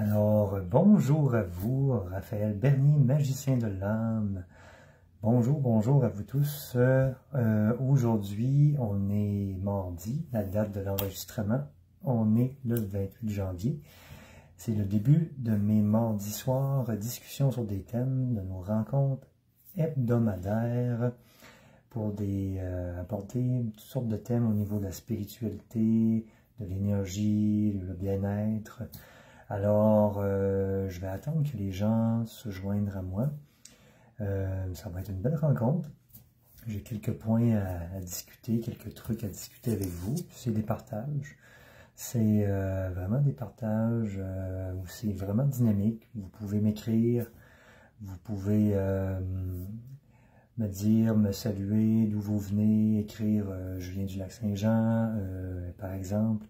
Bonjour à vous, Raphaël Bernier, magicien de l'âme. Bonjour à vous tous. Aujourd'hui, on est mardi, la date de l'enregistrement. On est le 28 janvier. C'est le début de mes mardis soirs, discussions sur des thèmes, de nos rencontres hebdomadaires pour apporter toutes sortes de thèmes au niveau de la spiritualité, de l'énergie, le bien-être. Alors, je vais attendre que les gens se joignent à moi. Ça va être une belle rencontre. J'ai quelques points à discuter, quelques trucs à discuter avec vous. C'est des partages. C'est vraiment des partages où c'est vraiment dynamique. Vous pouvez m'écrire, vous pouvez me dire, me saluer, d'où vous venez, écrire « Je viens du Lac-Saint-Jean », par exemple,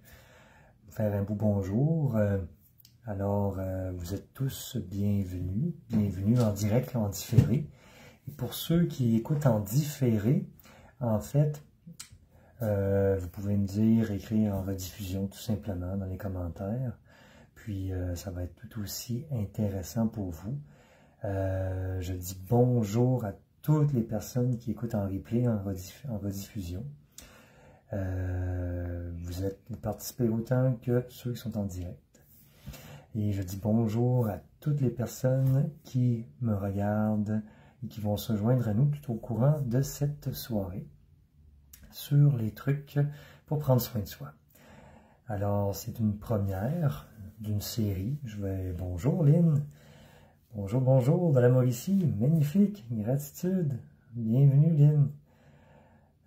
faire un beau bonjour. Alors, vous êtes tous bienvenus en direct et en différé. Et pour ceux qui écoutent en différé, en fait, vous pouvez me dire, écrire en rediffusion tout simplement dans les commentaires. Puis, ça va être tout aussi intéressant pour vous. Je dis bonjour à toutes les personnes qui écoutent en replay, en rediffusion. Vous participez autant que ceux qui sont en direct. Et je dis bonjour à toutes les personnes qui me regardent et qui vont se joindre à nous tout au courant de cette soirée sur les trucs pour prendre soin de soi. Alors, c'est une première d'une série. Bonjour Lynn. Bonjour de la Mauricie. Magnifique. Gratitude. Bienvenue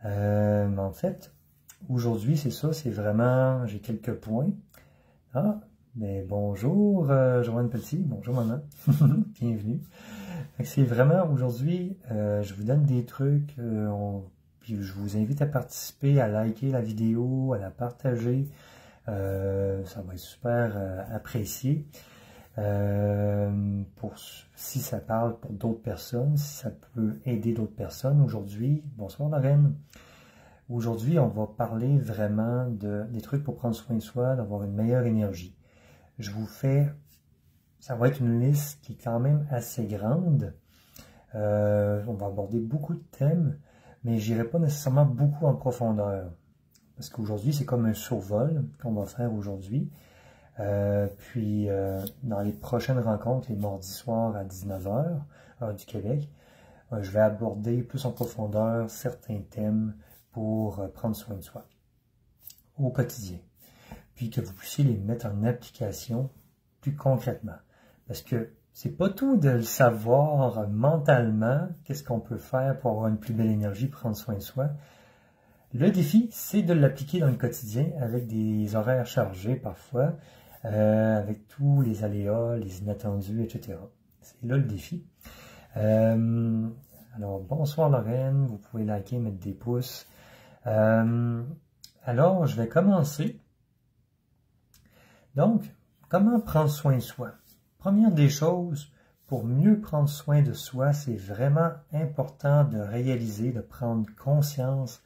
Lynn. En fait, aujourd'hui, c'est ça. C'est vraiment, j'ai quelques points. Mais bonjour, Joanne Petit, bonjour maman, bienvenue. C'est vraiment aujourd'hui, je vous donne des trucs, puis je vous invite à participer, à liker la vidéo, à la partager, ça va être super apprécié. Si ça parle pour d'autres personnes, si ça peut aider d'autres personnes. Aujourd'hui, bonsoir Lorraine. Aujourd'hui, on va parler vraiment des trucs pour prendre soin de soi, d'avoir une meilleure énergie. Ça va être une liste qui est quand même assez grande. On va aborder beaucoup de thèmes, mais je n'irai pas nécessairement beaucoup en profondeur. Parce qu'aujourd'hui, c'est comme un survol qu'on va faire aujourd'hui. Puis, dans les prochaines rencontres, les mardis soirs à 19h, heure du Québec, je vais aborder plus en profondeur certains thèmes pour prendre soin de soi au quotidien. Puis que vous puissiez les mettre en application plus concrètement. Parce que c'est pas tout de le savoir mentalement, qu'est-ce qu'on peut faire pour avoir une plus belle énergie, prendre soin de soi. Le défi, c'est de l'appliquer dans le quotidien avec des horaires chargés parfois, avec tous les aléas, les inattendus, etc. C'est là le défi. Alors, bonsoir Lorraine, vous pouvez liker, mettre des pouces. Alors, je vais commencer. Donc, comment prendre soin de soi? Première des choses, pour mieux prendre soin de soi, c'est vraiment important de réaliser, de prendre conscience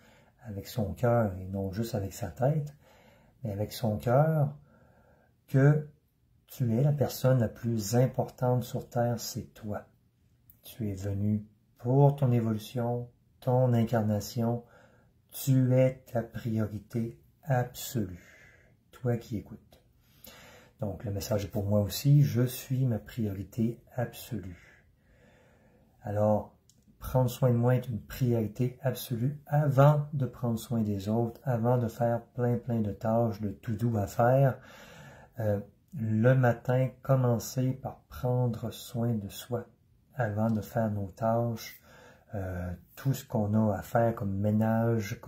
avec son cœur, et non juste avec sa tête, mais avec son cœur, que tu es la personne la plus importante sur Terre, c'est toi. Tu es venu pour ton évolution, ton incarnation, tu es ta priorité absolue, toi qui écoutes. Donc, le message est pour moi aussi, je suis ma priorité absolue. Alors, prendre soin de moi est une priorité absolue avant de prendre soin des autres, avant de faire plein de tâches, de to-do à faire. Le matin, commencer par prendre soin de soi avant de faire nos tâches, tout ce qu'on a à faire comme ménage,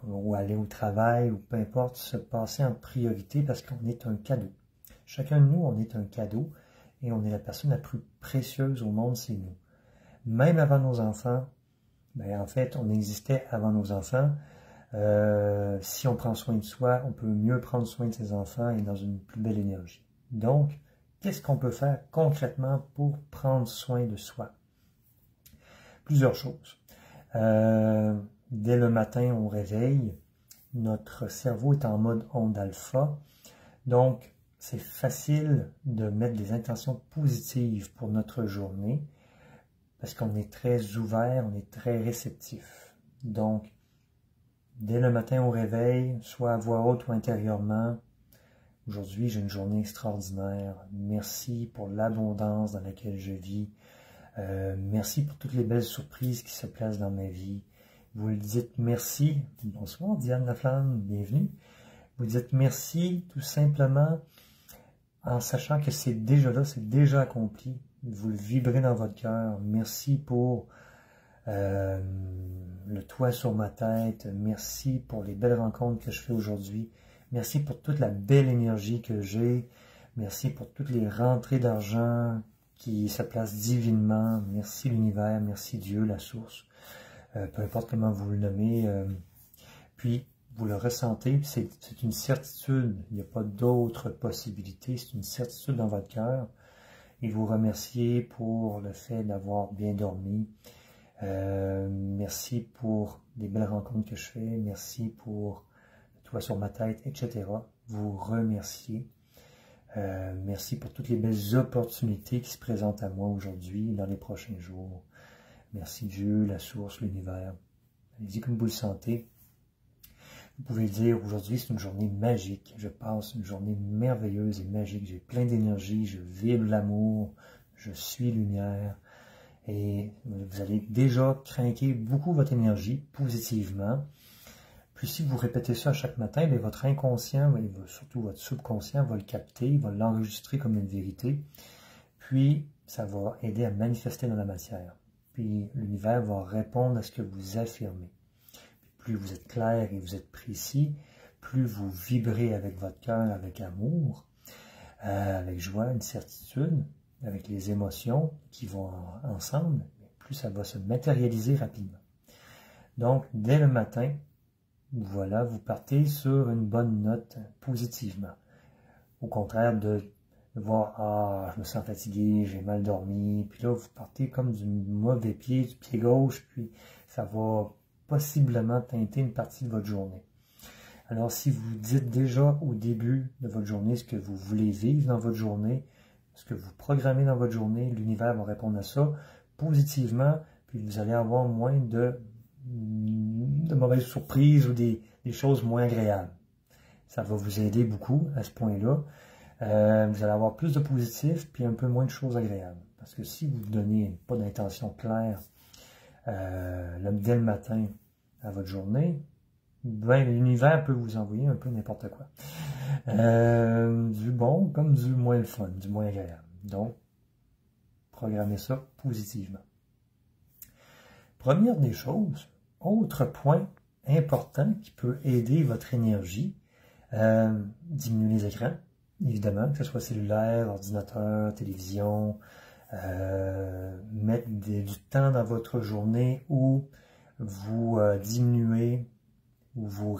ou aller au travail, ou peu importe, se passer en priorité parce qu'on est un cadeau. Chacun de nous, on est un cadeau et on est la personne la plus précieuse au monde, c'est nous. Même avant nos enfants, en fait, on existait avant nos enfants. Si on prend soin de soi, on peut mieux prendre soin de ses enfants et dans une plus belle énergie. Donc, qu'est-ce qu'on peut faire concrètement pour prendre soin de soi? Plusieurs choses. Dès le matin, on réveille, notre cerveau est en mode onde alpha. Donc, c'est facile de mettre des intentions positives pour notre journée parce qu'on est très ouvert, on est très réceptif. Donc, dès le matin au réveil, soit à voix haute ou intérieurement, aujourd'hui j'ai une journée extraordinaire. Merci pour l'abondance dans laquelle je vis. Merci pour toutes les belles surprises qui se placent dans ma vie. Vous le dites merci. Bonsoir Diane Laflamme, bienvenue. Vous dites merci tout simplement en sachant que c'est déjà là, c'est déjà accompli. Vous le vibrez dans votre cœur. Merci pour le toit sur ma tête. Merci pour les belles rencontres que je fais aujourd'hui. Merci pour toute la belle énergie que j'ai. Merci pour toutes les rentrées d'argent qui se placent divinement. Merci l'univers, merci Dieu, la source. Peu importe comment vous le nommez. Puis, vous le ressentez, c'est une certitude. Il n'y a pas d'autre possibilité. C'est une certitude dans votre cœur. Et vous remerciez pour le fait d'avoir bien dormi. Merci pour les belles rencontres que je fais. Merci pour le toit sur ma tête, etc. Vous remerciez. Merci pour toutes les belles opportunités qui se présentent à moi aujourd'hui, dans les prochains jours. Merci Dieu, la source, l'univers. Allez-y comme vous le sentez. Vous pouvez dire, aujourd'hui c'est une journée magique. Je passe une journée merveilleuse et magique. J'ai plein d'énergie, je vibre l'amour, je suis lumière. Et vous allez déjà craquer beaucoup votre énergie positivement. Puis si vous répétez ça chaque matin, bien, votre inconscient, et surtout votre subconscient, va le capter, il va l'enregistrer comme une vérité. Puis ça va aider à manifester dans la matière. Puis l'univers va répondre à ce que vous affirmez. Puis plus vous êtes clair et vous êtes précis, plus vous vibrez avec votre cœur, avec amour, avec joie, une certitude, avec les émotions qui vont ensemble, plus ça va se matérialiser rapidement. Donc, dès le matin, voilà, vous partez sur une bonne note positivement. Au contraire de voir, ah, je me sens fatigué, j'ai mal dormi, puis là, vous partez comme du mauvais pied, du pied gauche, puis ça va possiblement teinter une partie de votre journée. Alors, si vous dites déjà au début de votre journée ce que vous voulez vivre dans votre journée, ce que vous programmez dans votre journée, l'univers va répondre à ça positivement, puis vous allez avoir moins de mauvaises surprises ou des choses moins agréables. Ça va vous aider beaucoup à ce point-là. Vous allez avoir plus de positif, puis un peu moins de choses agréables. Parce que si vous ne donnez pas d'intention claire dès le matin à votre journée, ben, l'univers peut vous envoyer un peu n'importe quoi. Du bon comme du moins fun, du moins agréable. Donc, programmez ça positivement. Première des choses, autre point important qui peut aider votre énergie, diminuer les écrans, évidemment, que ce soit cellulaire, ordinateur, télévision, mettre du temps dans votre journée où vous diminuez, où vous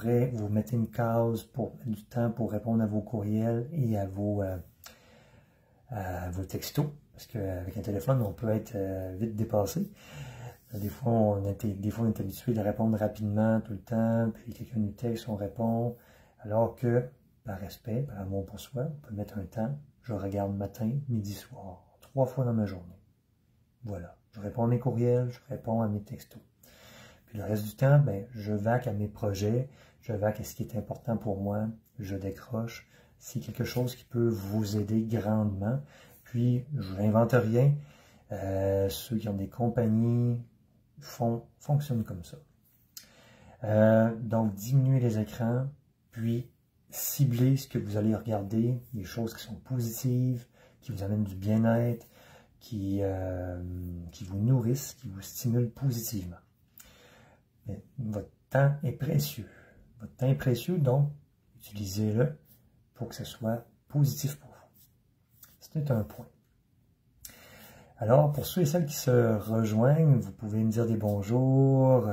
mettez une case pour du temps pour répondre à vos courriels et à vos textos, parce qu'avec un téléphone, on peut être vite dépassé. Des fois, on est habitué de répondre rapidement tout le temps, puis quelqu'un nous texte, on répond, alors que, par respect, par amour pour soi, on peut mettre un temps, je regarde matin, midi, soir, 3 fois dans ma journée. Voilà, je réponds à mes courriels, je réponds à mes textos. Puis le reste du temps, ben, je vaque à mes projets, je vaque à ce qui est important pour moi, je décroche. C'est quelque chose qui peut vous aider grandement. Puis, je n'invente rien. Ceux qui ont des compagnies fonctionnent comme ça. Donc, diminuez les écrans, puis ciblez ce que vous allez regarder, des choses qui sont positives, qui vous amènent du bien-être, qui vous nourrissent, qui vous stimulent positivement. Mais votre temps est précieux. Votre temps est précieux, donc utilisez-le pour que ce soit positif pour vous. C'est un point. Alors, pour ceux et celles qui se rejoignent, vous pouvez me dire des bonjours,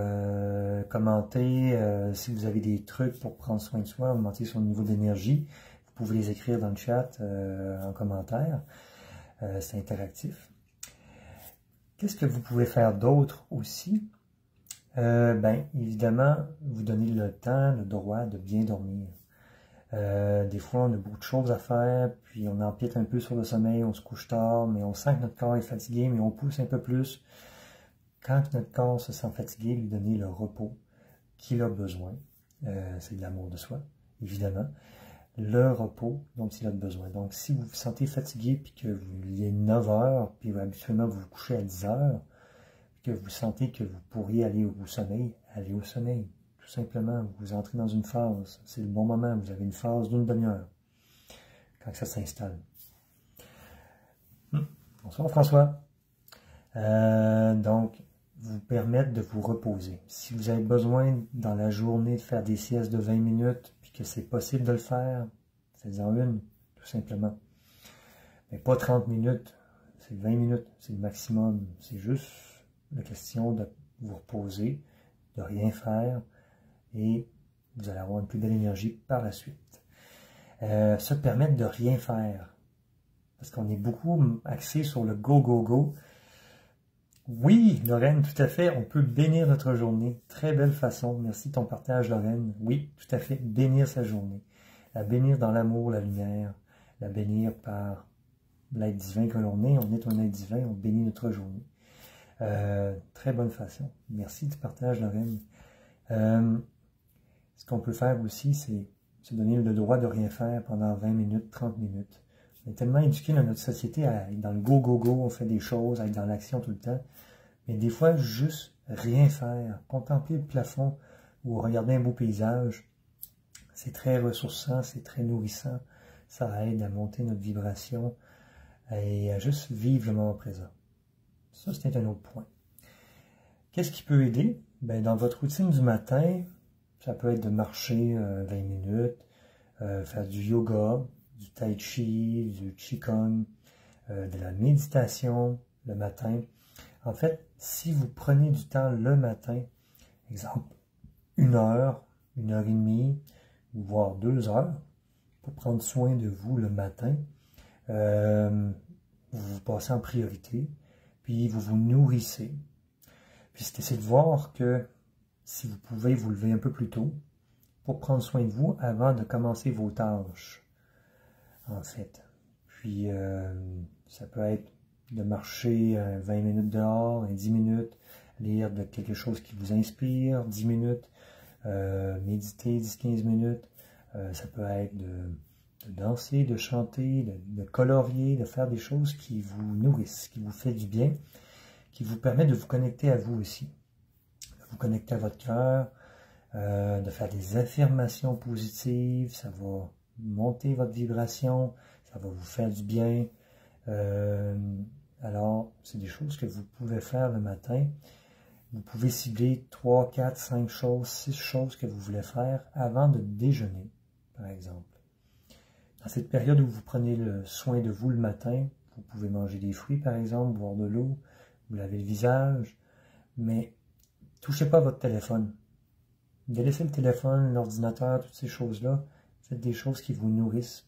commenter si vous avez des trucs pour prendre soin de soi, augmenter son niveau d'énergie. Vous pouvez les écrire dans le chat en commentaire. C'est interactif. Qu'est-ce que vous pouvez faire d'autre aussi? Ben, évidemment, vous donnez le temps, le droit de bien dormir. Des fois, on a beaucoup de choses à faire, puis on empiète un peu sur le sommeil, on se couche tard, mais on sent que notre corps est fatigué, mais on pousse un peu plus. Quand notre corps se sent fatigué, lui donner le repos qu'il a besoin. C'est de l'amour de soi, évidemment. Le repos dont il a besoin. Donc, si vous vous sentez fatigué, puis que il est 9 heures, puis habituellement vous vous couchez à 10 heures, que vous sentez que vous pourriez aller au sommeil, allez au sommeil. Tout simplement, vous entrez dans une phase. C'est le bon moment. Vous avez une phase d'une demi-heure quand ça s'installe. Bonsoir François. Donc, vous permettre de vous reposer. Si vous avez besoin dans la journée de faire des siestes de 20 minutes, puis que c'est possible de le faire, faites-en une, tout simplement. Mais pas 30 minutes, c'est 20 minutes, c'est le maximum. C'est juste la question de vous reposer, de rien faire, et vous allez avoir une plus belle énergie par la suite. Se permettre de rien faire, parce qu'on est beaucoup axé sur le go, go, go. Oui, Lorraine, tout à fait, on peut bénir notre journée. Très belle façon. Merci de ton partage, Lorraine. Oui, tout à fait, bénir sa journée. La bénir dans l'amour, la lumière. La bénir par l'être divin que l'on est. On est un être divin, on bénit notre journée. Très bonne façon. Merci du partage, Lorraine. Ce qu'on peut faire aussi, c'est se donner le droit de rien faire pendant 20 minutes, 30 minutes. On est tellement éduqué dans notre société à être dans le go, go, go, on fait des choses, à être dans l'action tout le temps. Mais des fois, juste rien faire, contempler le plafond ou regarder un beau paysage, c'est très ressourçant, c'est très nourrissant. Ça aide à monter notre vibration et à juste vivre le moment présent. Ça, c'est un autre point. Qu'est-ce qui peut aider? Ben, dans votre routine du matin, ça peut être de marcher 20 minutes, faire du yoga, du tai chi, du qigong, de la méditation le matin. En fait, si vous prenez du temps le matin, exemple 1 heure, 1 heure et demie, voire 2 heures, pour prendre soin de vous le matin, vous vous passez en priorité, puis vous vous nourrissez. Puis c'est essayer de voir que si vous pouvez vous lever un peu plus tôt pour prendre soin de vous avant de commencer vos tâches, en fait. Puis ça peut être de marcher 20 minutes dehors, 10 minutes, lire de quelque chose qui vous inspire, 10 minutes, méditer 10-15 minutes. Ça peut être de danser, de chanter, de colorier, de faire des choses qui vous nourrissent, qui vous fait du bien, qui vous permet de vous connecter à vous aussi, de vous connecter à votre cœur, de faire des affirmations positives, ça va monter votre vibration, ça va vous faire du bien. Alors, c'est des choses que vous pouvez faire le matin. Vous pouvez cibler 3, 4, 5 choses, 6 choses que vous voulez faire avant de déjeuner, par exemple. Dans cette période où vous prenez le soin de vous le matin, vous pouvez manger des fruits, par exemple, boire de l'eau, vous lavez le visage, mais touchez pas votre téléphone. Délaissez le téléphone, l'ordinateur, toutes ces choses-là. Faites des choses qui vous nourrissent.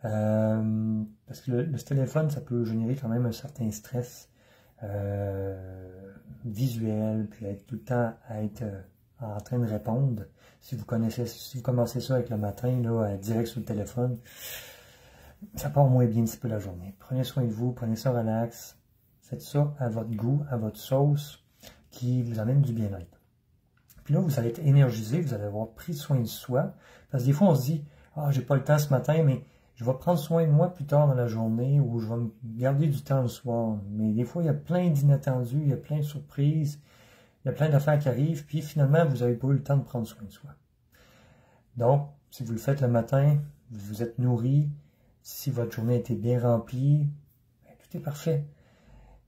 Parce que le téléphone, ça peut générer quand même un certain stress visuel, puis être tout le temps à être en train de répondre. Si vous commencez ça avec le matin, là, direct sur le téléphone, ça part moins bien un petit peu la journée. Prenez soin de vous, prenez ça relax. Faites ça à votre goût, à votre sauce, qui vous amène du bien-être. Puis là, vous allez être énergisé, vous allez avoir pris soin de soi. Parce que des fois, on se dit, ah, j'ai pas le temps ce matin, mais je vais prendre soin de moi plus tard dans la journée ou je vais me garder du temps le soir. Mais des fois, il y a plein d'inattendus, il y a plein de surprises, il y a plein d'affaires qui arrivent, puis finalement, vous n'avez pas eu le temps de prendre soin de soi. Donc, si vous le faites le matin, vous vous êtes nourri, si votre journée a été bien remplie, ben, tout est parfait.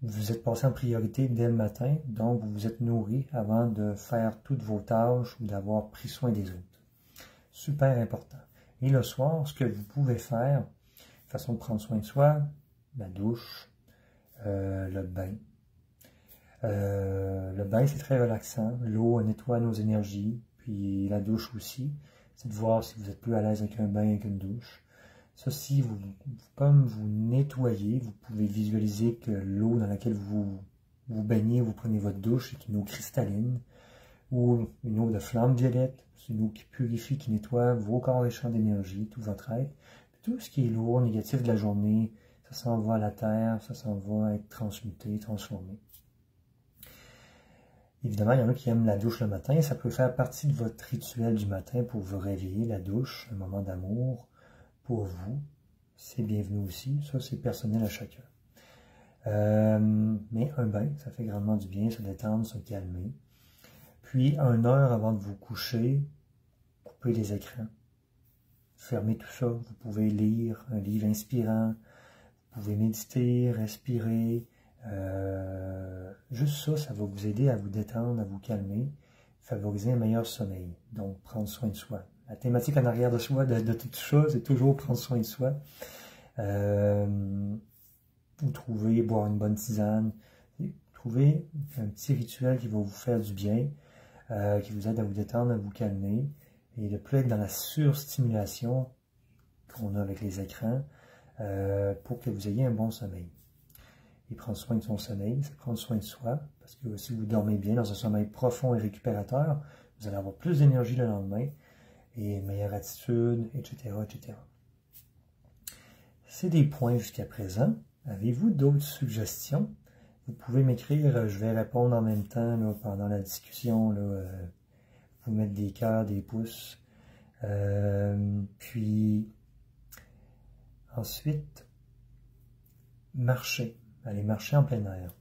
Vous êtes passé en priorité dès le matin, donc vous vous êtes nourri avant de faire toutes vos tâches ou d'avoir pris soin des autres. Super important. Et le soir, ce que vous pouvez faire, façon de prendre soin de soi, la douche, le bain. Le bain, c'est très relaxant. L'eau nettoie nos énergies, puis la douche aussi. C'est de voir si vous êtes plus à l'aise avec un bain avec une douche. Ceci, comme vous nettoyez, vous pouvez visualiser que l'eau dans laquelle vous baignez, vous prenez votre douche, est une eau cristalline. ou une eau de flamme violette. C'est une eau qui purifie, qui nettoie vos corps et champs d'énergie, tout votre être. Tout ce qui est lourd, négatif de la journée, ça s'en va à la terre, ça s'en va être transmuté, transformé. Évidemment, il y en a qui aiment la douche le matin. Ça peut faire partie de votre rituel du matin pour vous réveiller, la douche, un moment d'amour pour vous. C'est bienvenu aussi. Ça, c'est personnel à chacun. Mais un bain, ça fait grandement du bien, se détendre, se calmer. Puis, 1 heure avant de vous coucher, coupez les écrans. Fermez tout ça. Vous pouvez lire un livre inspirant. Vous pouvez méditer, respirer. Juste ça, ça va vous aider à vous détendre, à vous calmer, favoriser un meilleur sommeil. Donc, prendre soin de soi. La thématique en arrière de soi, de toute chose, c'est toujours prendre soin de soi. Vous trouvez, boire une bonne tisane. Trouvez un petit rituel qui va vous faire du bien, qui vous aide à vous détendre, à vous calmer, et de plus être dans la surstimulation qu'on a avec les écrans, pour que vous ayez un bon sommeil. Et prendre soin de son sommeil, c'est prendre soin de soi, parce que si vous dormez bien dans un sommeil profond et récupérateur, vous allez avoir plus d'énergie le lendemain, et une meilleure attitude, etc., etc. C'est des points jusqu'à présent. Avez-vous d'autres suggestions? Vous pouvez m'écrire, je vais répondre en même temps là, pendant la discussion, là, vous mettre des cœurs, des pouces. Puis, ensuite, marcher. Aller marcher en plein air.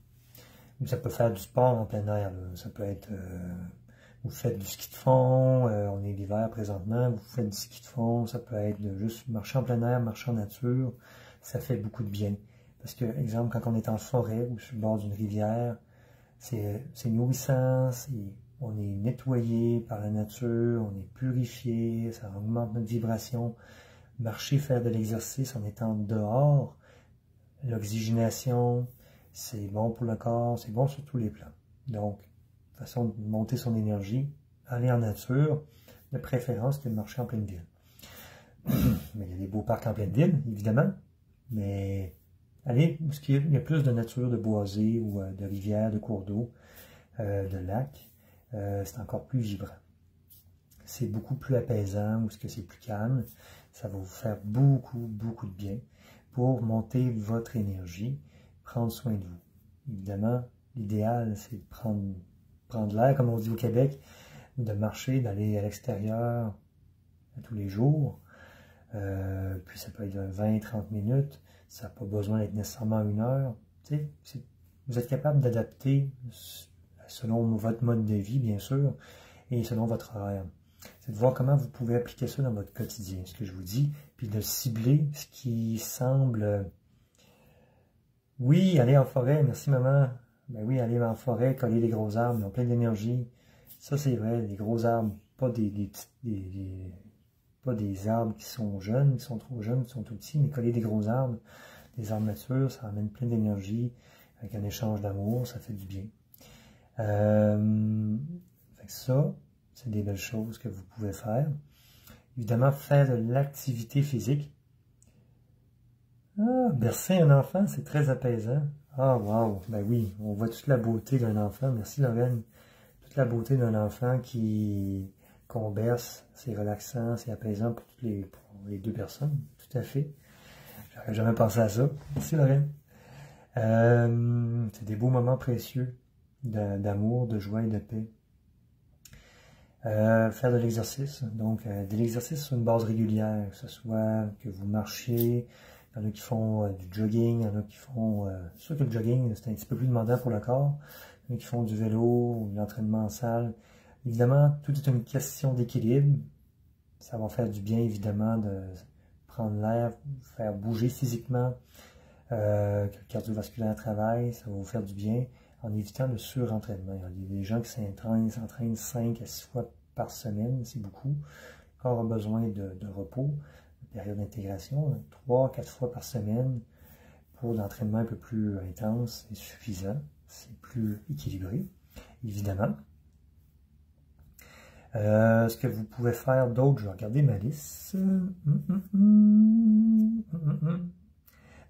Ça peut faire du sport en plein air. Là. Ça peut être, vous faites du ski de fond, on est l'hiver présentement, vous faites du ski de fond, ça peut être juste marcher en plein air, marcher en nature, ça fait beaucoup de bien. Parce que, exemple, quand on est en forêt ou sur le bord d'une rivière, c'est nourrissant, on est nettoyé par la nature, on est purifié, ça augmente notre vibration. Marcher, faire de l'exercice en étant dehors, l'oxygénation, c'est bon pour le corps, c'est bon sur tous les plans. Donc, façon de monter son énergie, aller en nature, de préférence que de marcher en pleine ville. Mais il y a des beaux parcs en pleine ville, évidemment, mais allez où il y a plus de nature, de boisés ou de rivières, de cours d'eau, de lacs, c'est encore plus vibrant. C'est beaucoup plus apaisant, ou c'est plus calme, ça va vous faire beaucoup, beaucoup de bien pour monter votre énergie, prendre soin de vous. Évidemment, l'idéal, c'est de prendre l'air, comme on dit au Québec, de marcher, d'aller à l'extérieur tous les jours. Puis ça peut être 20-30 minutes, ça n'a pas besoin d'être nécessairement 1 heure. Tu sais, vous êtes capable d'adapter selon votre mode de vie, bien sûr, et selon votre horaire. C'est de voir comment vous pouvez appliquer ça dans votre quotidien, ce que je vous dis, puis de cibler ce qui semble... Oui, aller en forêt, merci maman. Ben oui, aller en forêt, coller des gros arbres, ils ont plein d'énergie. Ça, c'est vrai, des gros arbres, pas pas des arbres qui sont jeunes, qui sont trop jeunes, qui sont tout petits, mais coller des gros arbres, des arbres matures, ça amène plein d'énergie, avec un échange d'amour, ça fait du bien. Fait que ça, c'est des belles choses que vous pouvez faire. Évidemment, faire de l'activité physique. Ah, bercer un enfant, c'est très apaisant. Ah, wow, ben oui, on voit toute la beauté d'un enfant. Merci Lorraine. Toute la beauté d'un enfant qu'on berce, c'est relaxant, c'est apaisant pour les 2 personnes. Tout à fait. J'aurais jamais pensé à ça. Merci Lorraine. C'est des beaux moments précieux d'amour, de joie et de paix. Faire de l'exercice, donc de l'exercice sur une base régulière, que ce soit que vous marchiez, il y en a qui font du jogging, il y en a qui font... c'est sûr que le jogging, c'est un petit peu plus demandant pour le corps, il y en a qui font du vélo ou de l'entraînement en salle. Évidemment, tout est une question d'équilibre. Ça va faire du bien, évidemment, de prendre l'air, faire bouger physiquement, que le cardiovasculaire travaille, ça va vous faire du bien, en évitant le surentraînement. Il y a des gens qui s'entraînent 5 à 6 fois par semaine, c'est beaucoup. Le corps a besoin de repos, de période d'intégration, 3-4 fois par semaine pour l'entraînement un peu plus intense, c'est suffisant, c'est plus équilibré, évidemment. Ce que vous pouvez faire d'autre, je vais regarder ma liste.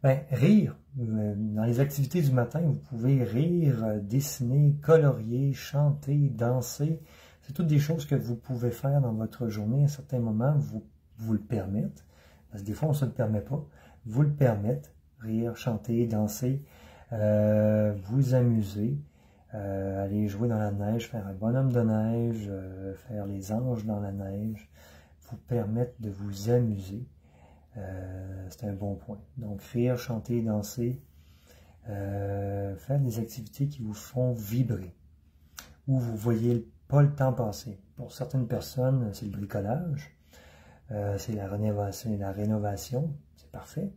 Ben, rire. Dans les activités du matin, vous pouvez rire, dessiner, colorier, chanter, danser. C'est toutes des choses que vous pouvez faire dans votre journée. À certains moments, vous le permettent. Parce que des fois, on ne se le permet pas. Vous le permettent. Rire, chanter, danser, vous amuser, aller jouer dans la neige, faire un bonhomme de neige, faire les anges dans la neige, vous permettre de vous amuser. C'est un bon point. Donc, rire, chanter, danser, faire des activités qui vous font vibrer, où vous ne voyez pas le temps passer. Pour certaines personnes, c'est le bricolage, c'est la rénovation, c'est parfait.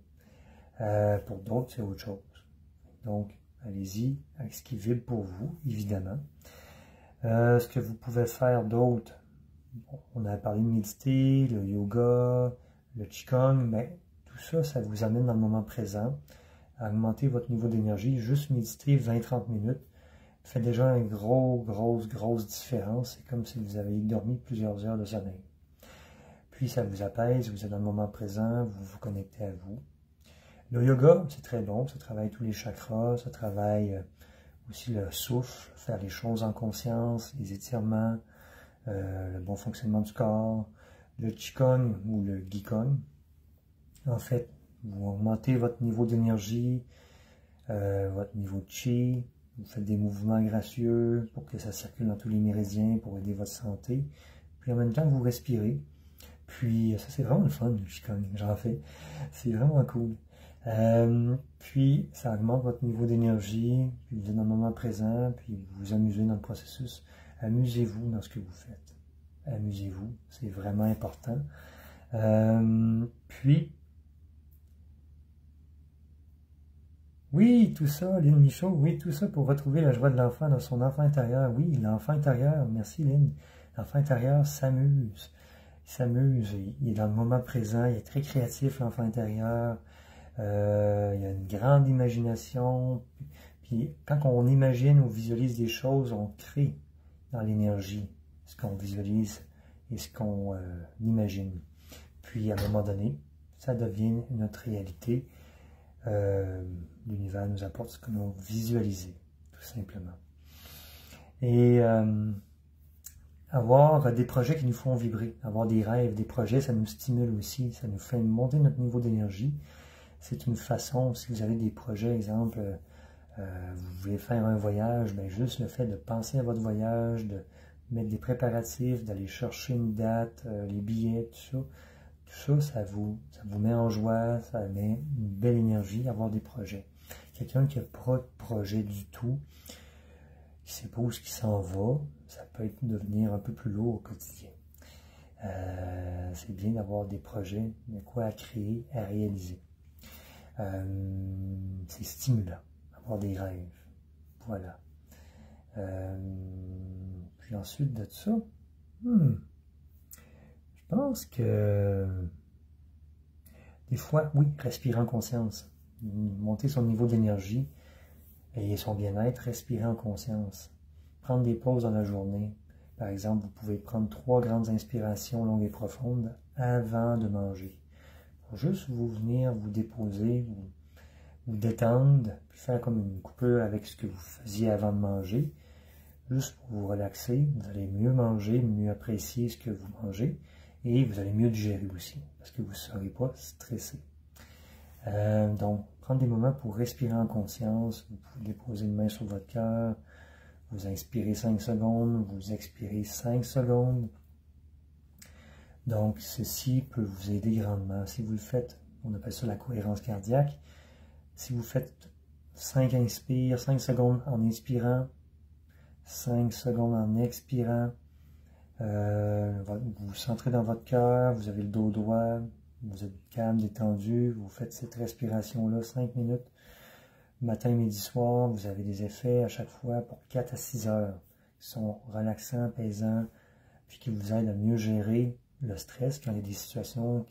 Pour d'autres, c'est autre chose. Donc, allez-y avec ce qui vibre pour vous, évidemment. Ce que vous pouvez faire d'autre, on a parlé de méditer, le yoga, le qigong, mais tout ça, ça vous amène dans le moment présent, à augmenter votre niveau d'énergie. Juste méditer 20-30 minutes fait déjà une grosse différence. C'est comme si vous avez dormi plusieurs heures de sommeil. Puis ça vous apaise, vous êtes dans le moment présent, vous vous connectez à vous. Le yoga, c'est très bon, ça travaille tous les chakras, ça travaille aussi le souffle, faire les choses en conscience, les étirements, le bon fonctionnement du corps, le qigong ou le gikong. En fait, vous augmentez votre niveau d'énergie, votre niveau de chi, vous faites des mouvements gracieux pour que ça circule dans tous les méridiens, pour aider votre santé. Puis en même temps, vous respirez. Puis ça, c'est vraiment le fun, le qigong, j'en fais. C'est vraiment cool. Puis ça augmente votre niveau d'énergie, puis vous êtes dans le moment présent, puis vous vous amusez dans le processus. Amusez-vous dans ce que vous faites. Amusez-vous, c'est vraiment important. Puis, oui, tout ça, Lynn Michaud, oui, tout ça pour retrouver la joie de l'enfant dans son enfant intérieur. Oui, l'enfant intérieur, merci Lynn. L'enfant intérieur s'amuse. Il s'amuse, il est dans le moment présent, il est très créatif, l'enfant intérieur. Il y a une grande imagination. Puis quand on imagine ou visualise des choses, on crée dans l'énergie ce qu'on visualise et ce qu'on imagine. Puis à un moment donné, ça devient notre réalité. L'univers nous apporte ce que nous avons visualisé, tout simplement. Et avoir des projets qui nous font vibrer, avoir des rêves, des projets, ça nous stimule aussi, ça nous fait monter notre niveau d'énergie. C'est une façon, si vous avez des projets, exemple, vous voulez faire un voyage, bien juste le fait de penser à votre voyage, de mettre des préparatifs, d'aller chercher une date, les billets, tout ça, ça vous met en joie, ça met une belle énergie, avoir des projets. Quelqu'un qui n'a pas de projet du tout, qui ne sait pas où ce qui s'en va, ça peut devenir un peu plus lourd au quotidien. C'est bien d'avoir des projets, de quoi à créer, à réaliser. C'est stimulant, avoir des rêves. Voilà. Puis ensuite de ça, je pense que des fois, oui, respirer en conscience, monter son niveau d'énergie et son bien-être, respirer en conscience, prendre des pauses dans la journée. Par exemple, vous pouvez prendre 3 grandes inspirations longues et profondes avant de manger. Pour juste vous venir, vous déposer, vous détendre, puis faire comme une coupure avec ce que vous faisiez avant de manger, juste pour vous relaxer. Vous allez mieux manger, mieux apprécier ce que vous mangez, et vous allez mieux digérer aussi, parce que vous ne serez pas stressé. Donc, prendre des moments pour respirer en conscience, vous pouvez déposer une main sur votre cœur, vous inspirez 5 secondes, vous expirez 5 secondes. Donc, ceci peut vous aider grandement. Si vous le faites, on appelle ça la cohérence cardiaque. Si vous faites 5 inspires, 5 secondes en inspirant, 5 secondes en expirant, vous vous centrez dans votre cœur, vous avez le dos droit, vous êtes calme, détendu, vous faites cette respiration-là 5 minutes, matin, midi, soir, vous avez des effets à chaque fois pour 4 à 6 heures qui sont relaxants, apaisants, puis qui vous aident à mieux gérer le stress quand il y a des situations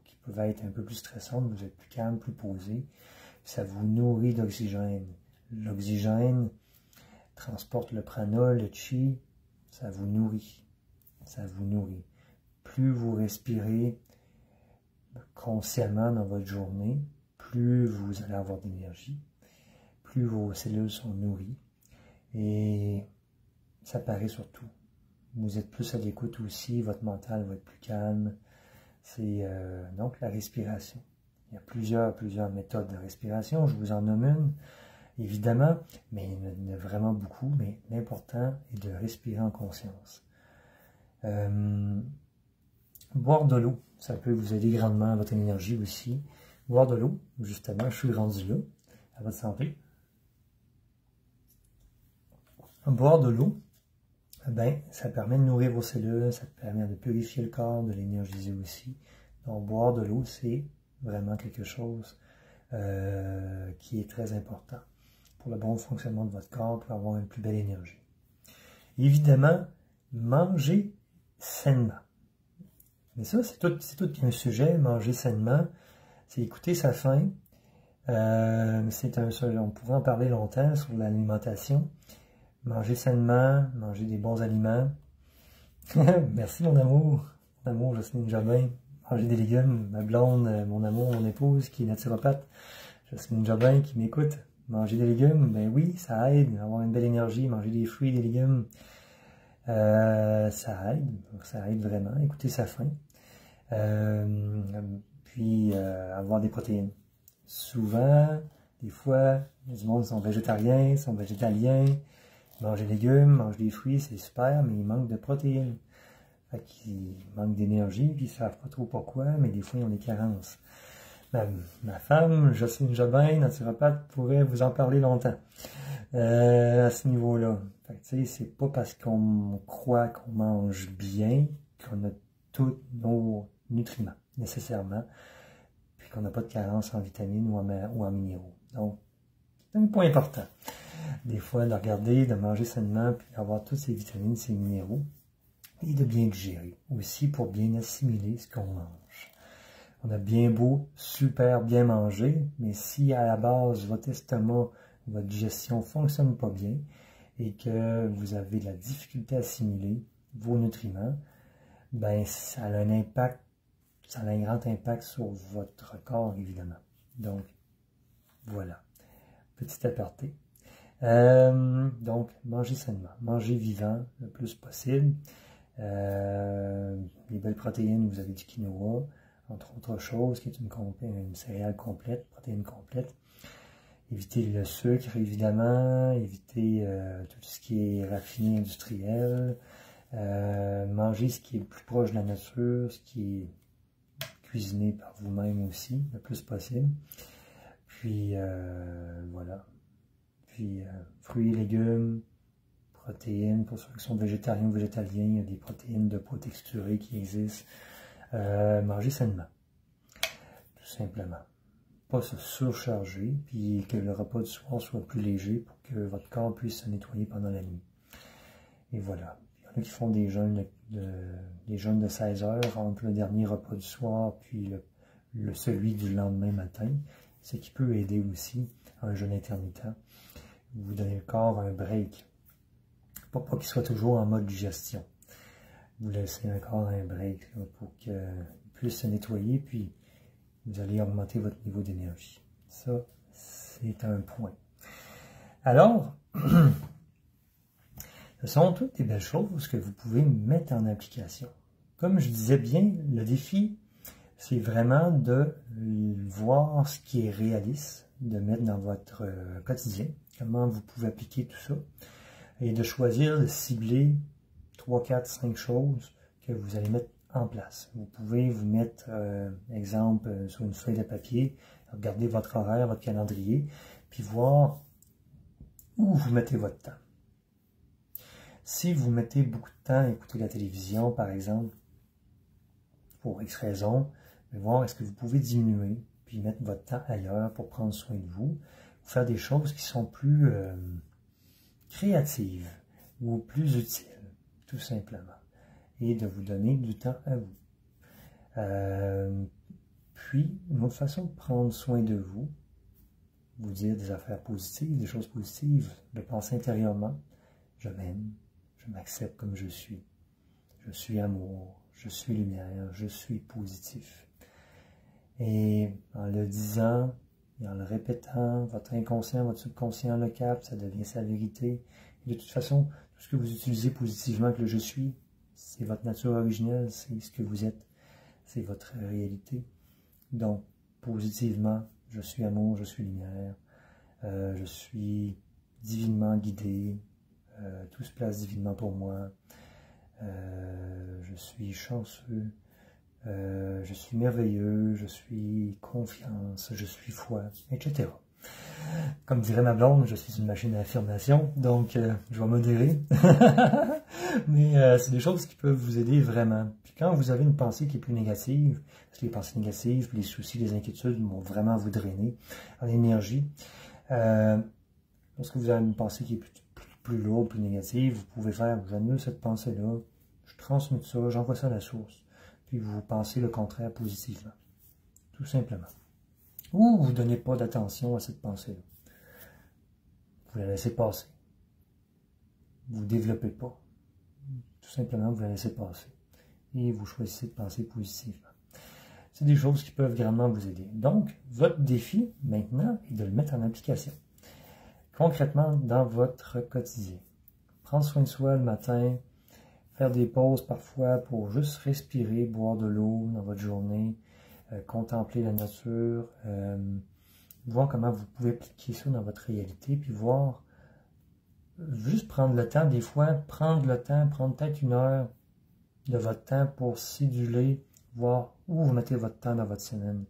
qui peuvent être un peu plus stressantes, vous êtes plus calme, plus posé, ça vous nourrit d'oxygène. L'oxygène transporte le prana, le chi, ça vous nourrit. Ça vous nourrit. Plus vous respirez consciemment dans votre journée, plus vous allez avoir d'énergie, plus vos cellules sont nourries. Et ça paraît sur tout. vous êtes plus à l'écoute aussi, votre mental va être plus calme. C'est donc la respiration. Il y a plusieurs méthodes de respiration, je vous en nomme une, évidemment, mais il y en a vraiment beaucoup, mais l'important est de respirer en conscience. Boire de l'eau, ça peut vous aider grandement à votre énergie aussi. Boire de l'eau, justement, je suis rendu là, à votre santé. Boire de l'eau, ben, ça permet de nourrir vos cellules, ça permet de purifier le corps, de l'énergiser aussi. Donc, boire de l'eau, c'est vraiment quelque chose qui est très important pour le bon fonctionnement de votre corps, pour avoir une plus belle énergie. Évidemment, manger sainement. Mais ça, c'est tout un sujet, manger sainement, c'est écouter sa faim. On pourrait en parler longtemps sur l'alimentation. Manger sainement, manger des bons aliments. Merci mon amour, Jocelyne Jobin. Manger des légumes, ma blonde, mon amour, mon épouse qui est naturopathe, Jocelyne Jobin qui m'écoute. Manger des légumes, ben oui, ça aide, avoir une belle énergie, manger des fruits, des légumes, ça aide vraiment, écouter sa faim. Puis avoir des protéines. Souvent, des fois, les gens sont végétariens, sont végétaliens, mangent des légumes, mangent des fruits, c'est super, mais ils manquent de protéines. Fait qu'ils manquent d'énergie, puis ils ne savent pas trop pourquoi, mais des fois, ils ont des carences. Ma femme, Jocelyne Jobin, naturopathe, pourrait vous en parler longtemps à ce niveau-là. Fait que tu sais, c'est pas parce qu'on croit qu'on mange bien qu'on a tous nos nutriments, nécessairement, puis qu'on n'a pas de carence en vitamines ou en minéraux. Donc, c'est un point important. Des fois, de regarder, de manger sainement, puis d'avoir toutes ces vitamines, ces minéraux, et de bien digérer. Aussi pour bien assimiler ce qu'on mange. On a bien beau, super bien manger, mais si à la base, votre estomac, votre digestion ne fonctionne pas bien, et que vous avez de la difficulté à assimiler vos nutriments, ben ça a un impact, ça a un grand impact sur votre corps, évidemment. Donc, voilà. Petit aparté. Donc, mangez sainement, mangez vivant le plus possible. Les belles protéines, vous avez du quinoa, entre autres choses, qui est une céréale complète, protéine complète. Évitez le sucre, évidemment, évitez tout ce qui est raffiné industriel. Mangez ce qui est le plus proche de la nature, ce qui est cuisiné par vous-même aussi, le plus possible. Puis, voilà. Puis, fruits et légumes, protéines, pour ceux qui sont végétariens ou végétaliens, il y a des protéines de peau texturée qui existent. Mangez sainement, tout simplement. Pas se surcharger, puis que le repas du soir soit plus léger pour que votre corps puisse se nettoyer pendant la nuit. Et voilà. Il y en a qui font des jeûnes de 16 heures entre le dernier repas du soir puis celui du lendemain matin. Ce qui peut aider aussi un jeûne intermittent. Vous donnez le corps un break. Pas qu'il soit toujours en mode digestion. Vous laissez un corps un break pour qu'il puisse se nettoyer, puis vous allez augmenter votre niveau d'énergie. Ça, c'est un point. Alors, ce sont toutes des belles choses que vous pouvez mettre en application. Comme je disais bien, le défi, c'est vraiment de voir ce qui est réaliste, de mettre dans votre quotidien, comment vous pouvez appliquer tout ça, et de choisir, de cibler 3, 4, 5 choses que vous allez mettre en place. Vous pouvez vous mettre, exemple, sur une feuille de papier, regarder votre horaire, votre calendrier, puis voir où vous mettez votre temps. Si vous mettez beaucoup de temps à écouter la télévision, par exemple, pour X raison, voir est-ce que vous pouvez diminuer, puis mettre votre temps ailleurs pour prendre soin de vous, ou faire des choses qui sont plus créatives ou plus utiles, tout simplement, et de vous donner du temps à vous. Puis, une autre façon de prendre soin de vous, vous dire des affaires positives, des choses positives, de penser intérieurement, je m'aime, je m'accepte comme je suis amour, je suis lumière, je suis positif. Et en le disant, et en le répétant, votre inconscient, votre subconscient le capte, ça devient sa vérité. Et de toute façon, tout ce que vous utilisez positivement avec le « je suis », c'est votre nature originelle, c'est ce que vous êtes, c'est votre réalité. Donc, positivement, je suis amour, je suis lumière, je suis divinement guidé, tout se place divinement pour moi, je suis chanceux, je suis merveilleux, je suis confiance, je suis foi, etc. Comme dirait ma blonde, je suis une machine à affirmation, donc je vais modérer. Mais c'est des choses qui peuvent vous aider vraiment. Puis quand vous avez une pensée qui est plus négative, parce que les pensées négatives, les soucis, les inquiétudes vont vraiment vous drainer en énergie. Lorsque vous avez une pensée qui est plus lourde, plus négative, vous pouvez faire, j'annule cette pensée-là, je transmute ça, j'envoie ça à la source. Puis vous pensez le contraire positivement. Tout simplement. Ou vous ne donnez pas d'attention à cette pensée-là. Vous la laissez passer. Vous ne développez pas. Tout simplement, vous la laissez passer. Et vous choisissez de penser positivement. C'est des choses qui peuvent grandement vous aider. Donc, votre défi, maintenant, est de le mettre en application. Concrètement, dans votre quotidien. Prendre soin de soi le matin, faire des pauses parfois pour juste respirer, boire de l'eau dans votre journée, contempler la nature, voir comment vous pouvez appliquer ça dans votre réalité, puis voir, juste prendre le temps, des fois, prendre peut-être 1 heure de votre temps pour céduler, voir où vous mettez votre temps dans votre semaine.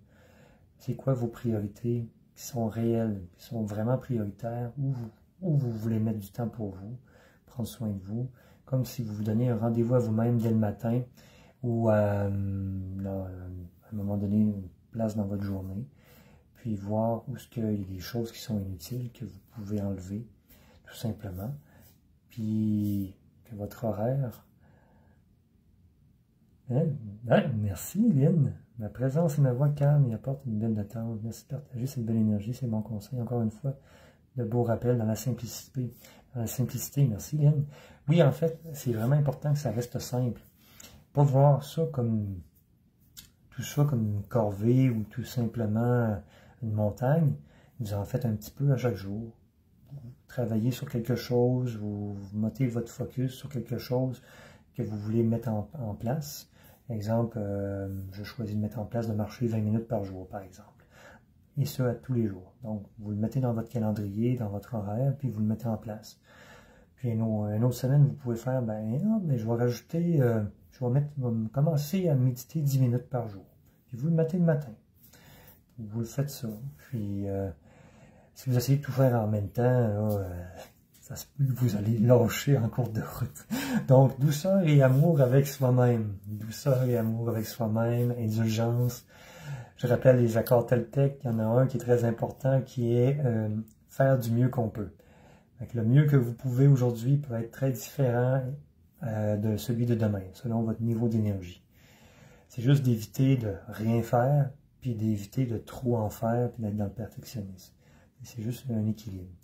C'est quoi vos priorités qui sont réelles, qui sont vraiment prioritaires, où vous voulez mettre du temps pour vous, prendre soin de vous, comme si vous vous donniez un rendez-vous à vous-même dès le matin ou à un moment donné une place dans votre journée, puis voir où est-ce qu'il y a des choses qui sont inutiles, que vous pouvez enlever, tout simplement, puis que votre horaire... merci Lynn, ma présence et ma voix calme et apporte une belle détente, merci de partager cette belle énergie, c'est mon conseil, encore une fois, de beaux rappels dans la simplicité. Dans la simplicité, merci Lynn. Oui, en fait, c'est vraiment important que ça reste simple. Pas voir ça comme tout ça comme une corvée ou tout simplement une montagne. Vous en faites un petit peu à chaque jour. Vous travaillez sur quelque chose, vous mettez votre focus sur quelque chose que vous voulez mettre en place. Exemple, je choisis de mettre en place de marcher 20 minutes par jour, par exemple. Et ça à tous les jours. Donc, vous le mettez dans votre calendrier, dans votre horaire, puis vous le mettez en place. Puis une autre semaine, vous pouvez faire, non, mais je vais rajouter, je vais commencer à méditer 10 minutes par jour. Puis vous le mettez le matin. Vous le faites ça. Puis, si vous essayez de tout faire en même temps, là, ça se peut que vous allez lâcher en cours de route. Donc, douceur et amour avec soi-même. Douceur et amour avec soi-même, indulgence. Je rappelle les accords Toltec, il y en a un qui est très important, qui est faire du mieux qu'on peut. Donc, le mieux que vous pouvez aujourd'hui peut être très différent de celui de demain, selon votre niveau d'énergie. C'est juste d'éviter de rien faire, puis d'éviter de trop en faire, puis d'être dans le perfectionnisme. C'est juste un équilibre.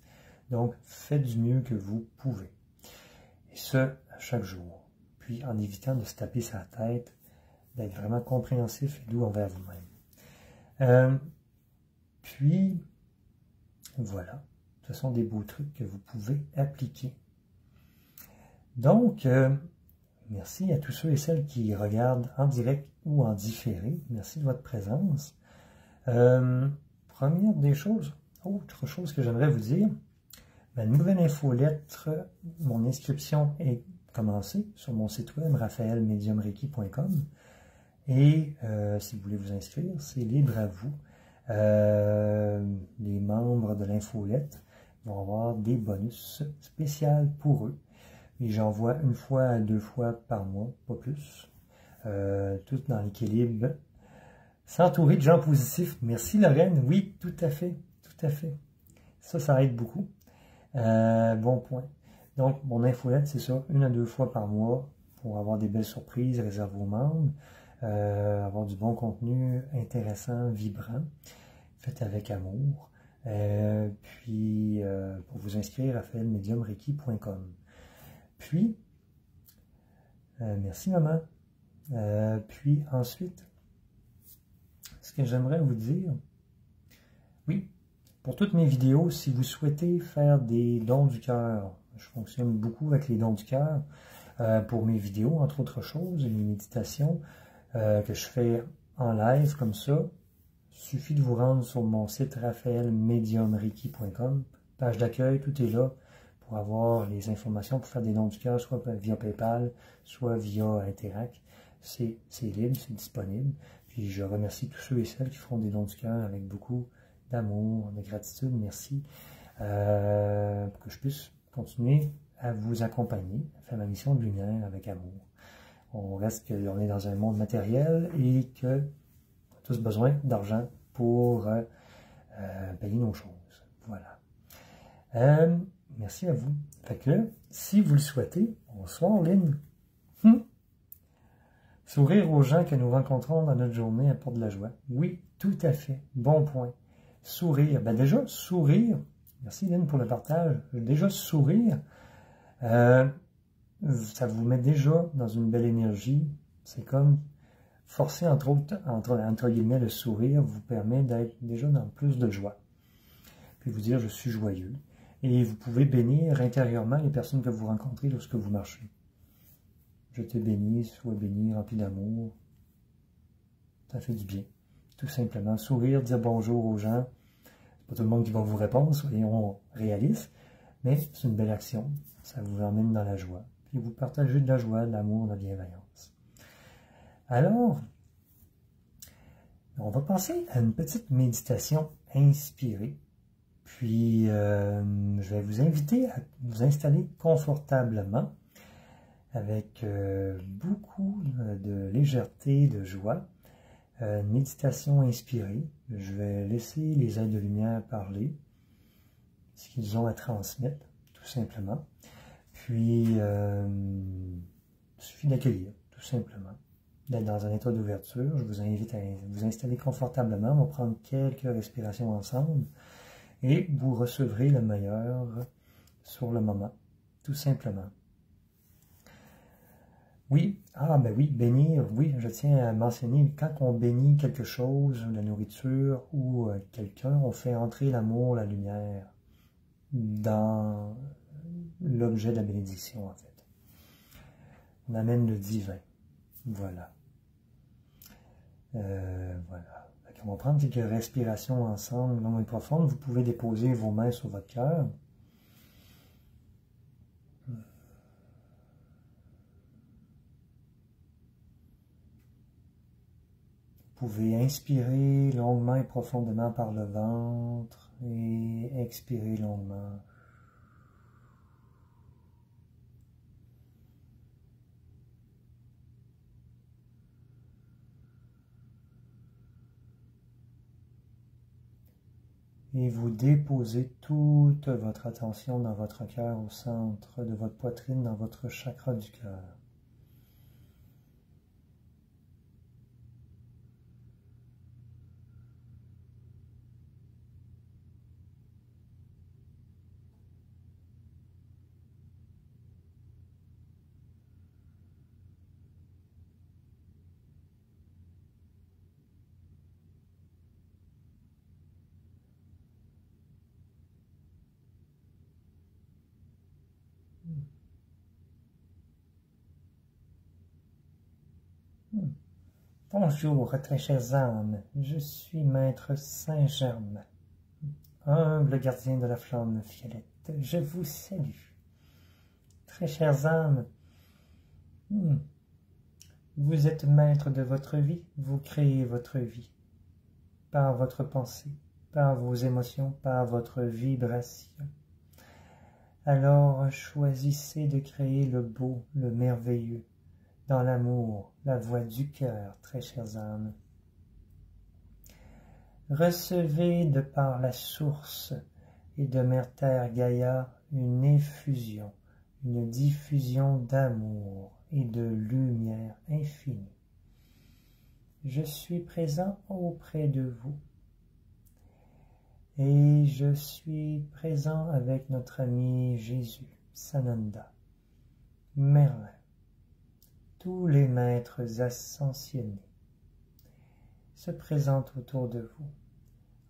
Donc, faites du mieux que vous pouvez. Et ce, chaque jour. Puis, en évitant de se taper sa tête, d'être vraiment compréhensif et doux envers vous-même. Puis, voilà. Ce sont des beaux trucs que vous pouvez appliquer. Donc, merci à tous ceux et celles qui regardent en direct ou en différé. Merci de votre présence. Première des choses, autre chose que j'aimerais vous dire, ma nouvelle infolettre, mon inscription est commencée sur mon site web raphaelmediumreiki.com et si vous voulez vous inscrire, c'est libre à vous. Les membres de l'infolette vont avoir des bonus spéciaux pour eux. Et j'envoie 1 fois à 2 fois par mois, pas plus. Tout dans l'équilibre. S'entourer de gens positifs. Merci Lorraine. Oui, tout à fait. Tout à fait. Ça aide beaucoup. Bon point. Donc, mon infolette, c'est ça, 1 à 2 fois par mois pour avoir des belles surprises réservées aux membres. Avoir du bon contenu intéressant, vibrant, fait avec amour. Puis, pour vous inscrire, raphaelmediumreiki.com. Puis, merci maman. Puis ensuite, ce que j'aimerais vous dire, oui, pour toutes mes vidéos, si vous souhaitez faire des dons du cœur, je fonctionne beaucoup avec les dons du cœur, pour mes vidéos, entre autres choses, mes méditations que je fais en live comme ça. Il suffit de vous rendre sur mon site raphaelmediumreiki.com, page d'accueil, tout est là pour avoir les informations pour faire des dons du cœur, soit via PayPal, soit via Interac. C'est libre, c'est disponible. Puis je remercie tous ceux et celles qui feront des dons du cœur avec beaucoup d'amour, de gratitude, merci, pour que je puisse continuer à vous accompagner, à faire ma mission de lumière avec amour. On est dans un monde matériel et qu'on a tous besoin d'argent pour payer nos choses. Voilà. Merci à vous. Fait que, si vous le souhaitez, bonsoir Lynn. Sourire aux gens que nous rencontrons dans notre journée apporte de la joie. Oui, tout à fait. Bon point. Sourire. Ben déjà, sourire. Merci Lynn pour le partage. Déjà, sourire, ça vous met déjà dans une belle énergie. C'est comme forcer, entre guillemets, le sourire vous permet d'être déjà dans plus de joie. Puis vous dire, je suis joyeux. Et vous pouvez bénir intérieurement les personnes que vous rencontrez lorsque vous marchez. Je te bénis, sois béni, rempli d'amour. Ça fait du bien. Tout simplement, sourire, dire bonjour aux gens. C'est pas tout le monde qui va vous répondre, soyons réalistes, mais c'est une belle action. Ça vous emmène dans la joie. Puis vous partagez de la joie, de l'amour, de la bienveillance. Alors, on va passer à une petite méditation inspirée. Puis, je vais vous inviter à vous installer confortablement avec beaucoup de légèreté, de joie. Méditation inspirée. Je vais laisser les êtres de lumière parler, ce qu'ils ont à transmettre, tout simplement. Puis, il suffit d'accueillir, tout simplement. D'être dans un état d'ouverture. Je vous invite à vous installer confortablement. On va prendre quelques respirations ensemble et vous recevrez le meilleur sur le moment, tout simplement. Oui, ben oui, bénir, oui, je tiens à mentionner, quand on bénit quelque chose, la nourriture ou quelqu'un, on fait entrer l'amour, la lumière dans l'objet de la bénédiction, en fait. On amène le divin, voilà. Voilà. On va prendre quelques respirations ensemble, longues et profondes. Vous pouvez déposer vos mains sur votre cœur. Vous pouvez inspirer longuement et profondément par le ventre et expirer longuement. Et vous déposez toute votre attention dans votre cœur, au centre de votre poitrine, dans votre chakra du cœur. Bonjour, très chères âmes, je suis Maître Saint-Germain, humble gardien de la flamme violette, je vous salue. Très chères âmes, vous êtes maître de votre vie, vous créez votre vie, par votre pensée, par vos émotions, par votre vibration. Alors choisissez de créer le beau, le merveilleux, dans l'amour, la voix du cœur, très chères âmes. Recevez de par la source et de Mère Terre Gaïa une effusion, une diffusion d'amour et de lumière infinie. Je suis présent auprès de vous et je suis présent avec notre ami Jésus, Sananda, Merlin, tous les maîtres ascensionnés se présentent autour de vous,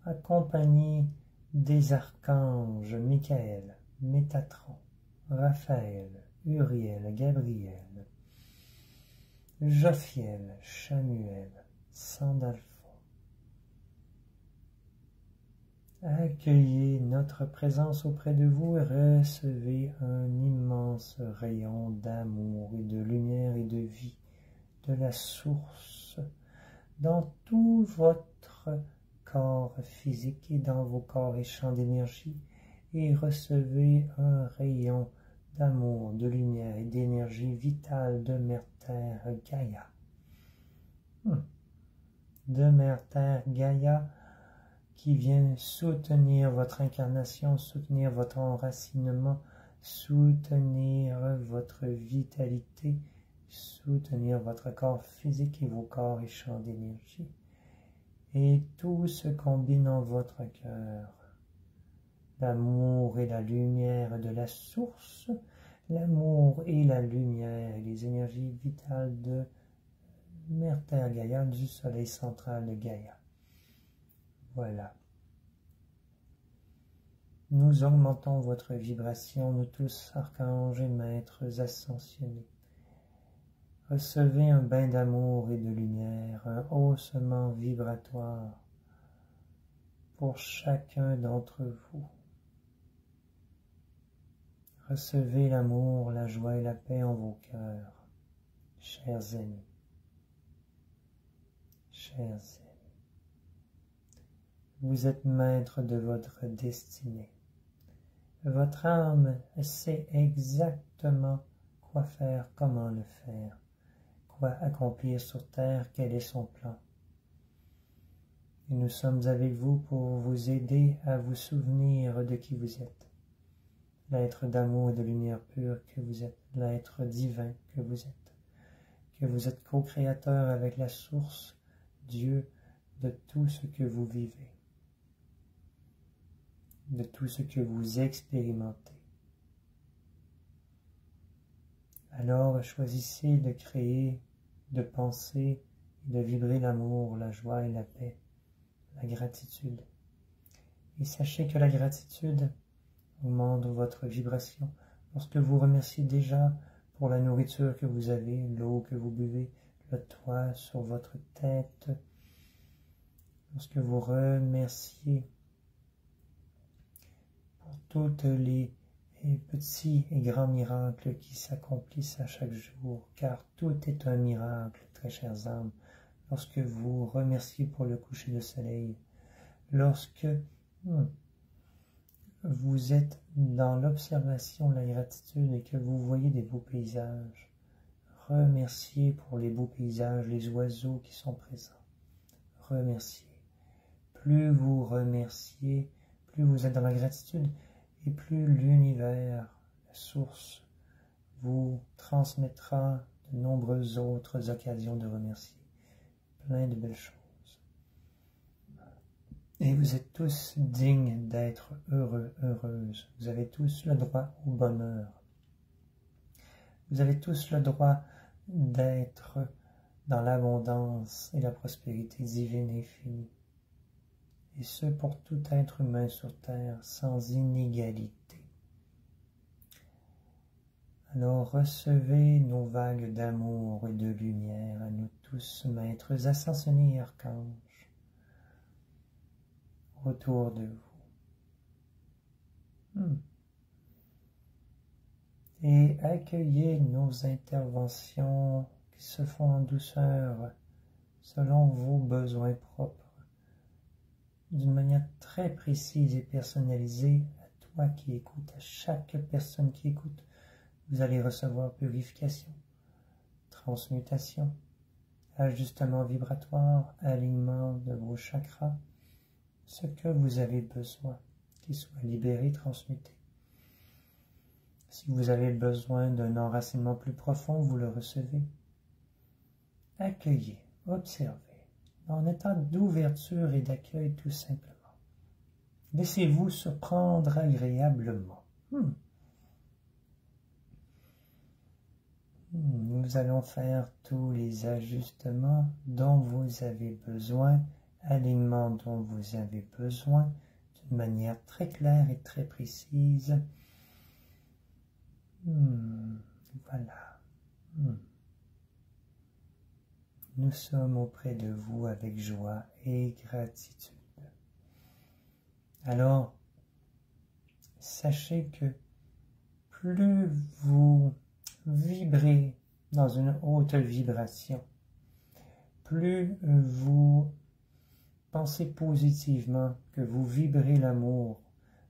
accompagnés des archanges Michael, Métatron, Raphaël, Uriel, Gabriel, Jophiel, Chamuel, Sandalphon. Accueillez notre présence auprès de vous et recevez un immense rayon d'amour et de lumière et de vie de la source dans tout votre corps physique et dans vos corps et champs d'énergie, et recevez un rayon d'amour, de lumière et d'énergie vitale de Mère Terre Gaïa. De Mère Terre Gaïa qui vient soutenir votre incarnation, soutenir votre enracinement, soutenir votre vitalité, soutenir votre corps physique et vos corps et champs d'énergie. Et tout se combine en votre cœur. L'amour et la lumière de la source, l'amour et la lumière et les énergies vitales de Mère Terre Gaïa, du soleil central de Gaïa. Voilà. Nous augmentons votre vibration, nous tous, archanges et maîtres ascensionnés. Recevez un bain d'amour et de lumière, un haussement vibratoire pour chacun d'entre vous. Recevez l'amour, la joie et la paix en vos cœurs, chers amis. Chers amis. Vous êtes maître de votre destinée. Votre âme sait exactement quoi faire, comment le faire, quoi accomplir sur terre, quel est son plan. Et nous sommes avec vous pour vous aider à vous souvenir de qui vous êtes, l'être d'amour et de lumière pure que vous êtes, l'être divin que vous êtes co-créateur avec la source, Dieu, de tout ce que vous vivez, de tout ce que vous expérimentez. Alors choisissez de créer, de penser et de vibrer l'amour, la joie et la paix, la gratitude. Et sachez que la gratitude augmente votre vibration lorsque vous remerciez déjà pour la nourriture que vous avez, l'eau que vous buvez, le toit sur votre tête, lorsque vous remerciez pour toutes les petits et grands miracles qui s'accomplissent à chaque jour, car tout est un miracle, très chères âmes, lorsque vous remerciez pour le coucher de soleil, lorsque vous êtes dans l'observation de la gratitude et que vous voyez des beaux paysages, remerciez pour les beaux paysages, les oiseaux qui sont présents. Remerciez. Plus vous remerciez, plus vous êtes dans la gratitude, et plus l'univers, la source, vous transmettra de nombreuses autres occasions de remercier. Plein de belles choses. Et vous êtes tous dignes d'être heureux, heureuses. Vous avez tous le droit au bonheur. Vous avez tous le droit d'être dans l'abondance et la prospérité divine et infinie. Et ce pour tout être humain sur terre, sans inégalité. Alors recevez nos vagues d'amour et de lumière à nous tous, maîtres ascensionnés et archanges, autour de vous. Et accueillez nos interventions qui se font en douceur, selon vos besoins propres, d'une manière très précise et personnalisée à toi qui écoutes, à chaque personne qui écoute. Vous allez recevoir purification, transmutation, ajustement vibratoire, alignement de vos chakras, ce que vous avez besoin, qu'il soit libéré, transmuté. Si vous avez besoin d'un enracinement plus profond, vous le recevez. Accueillez, observez, en état d'ouverture et d'accueil tout simplement. Laissez-vous surprendre agréablement. Nous allons faire tous les ajustements dont vous avez besoin, alignement dont vous avez besoin, d'une manière très claire et très précise. Voilà. Nous sommes auprès de vous avec joie et gratitude. Alors, sachez que plus vous vibrez dans une haute vibration, plus vous pensez positivement, que vous vibrez l'amour,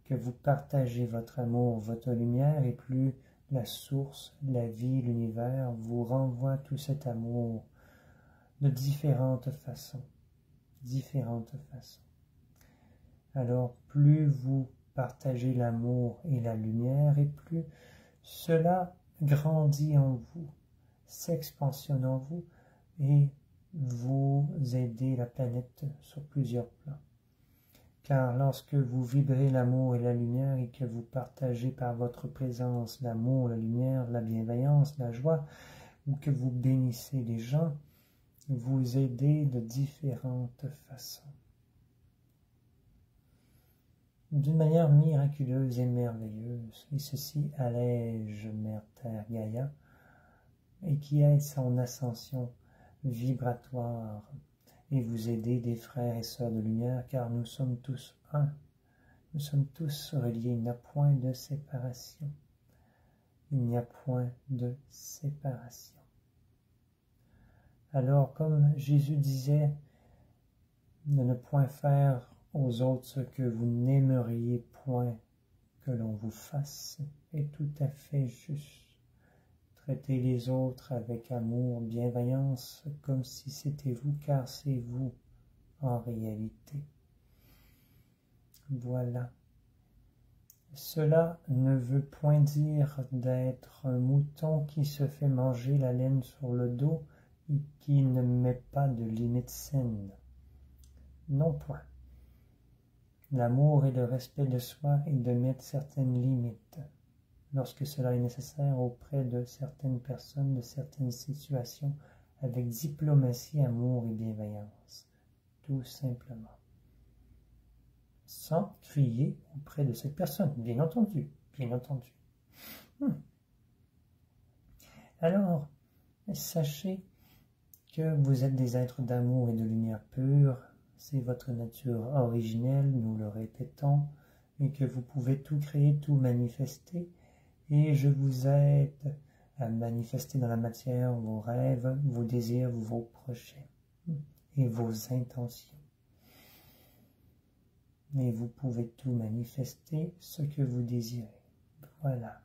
que vous partagez votre amour, votre lumière, et plus la source, la vie, l'univers vous renvoie tout cet amour de différentes façons. Alors, plus vous partagez l'amour et la lumière, et plus cela grandit en vous, s'expansionne en vous, et vous aidez la planète sur plusieurs plans. Car lorsque vous vibrez l'amour et la lumière et que vous partagez par votre présence l'amour, la lumière, la bienveillance, la joie, ou que vous bénissez les gens, vous aidez de différentes façons. D'une manière miraculeuse et merveilleuse, et ceci allège Mère Terre Gaïa, et qui aide son ascension vibratoire, et vous aidez des frères et sœurs de lumière, car nous sommes tous un. Nous sommes tous reliés, il n'y a point de séparation. Il n'y a point de séparation. Alors, comme Jésus disait, de ne point faire aux autres ce que vous n'aimeriez point que l'on vous fasse, est tout à fait juste. Traitez les autres avec amour, bienveillance, comme si c'était vous, car c'est vous en réalité. Voilà. Cela ne veut point dire d'être un mouton qui se fait manger la laine sur le dos et qui ne met pas de limites saines. Non point. L'amour et le respect de soi est de mettre certaines limites, lorsque cela est nécessaire auprès de certaines personnes, de certaines situations, avec diplomatie, amour et bienveillance, tout simplement. Sans crier auprès de cette personne, bien entendu, bien entendu. Alors, sachez que vous êtes des êtres d'amour et de lumière pure, c'est votre nature originelle, nous le répétons, et que vous pouvez tout créer, tout manifester, et je vous aide à manifester dans la matière vos rêves, vos désirs, vos projets et vos intentions. Et vous pouvez tout manifester ce que vous désirez. Voilà.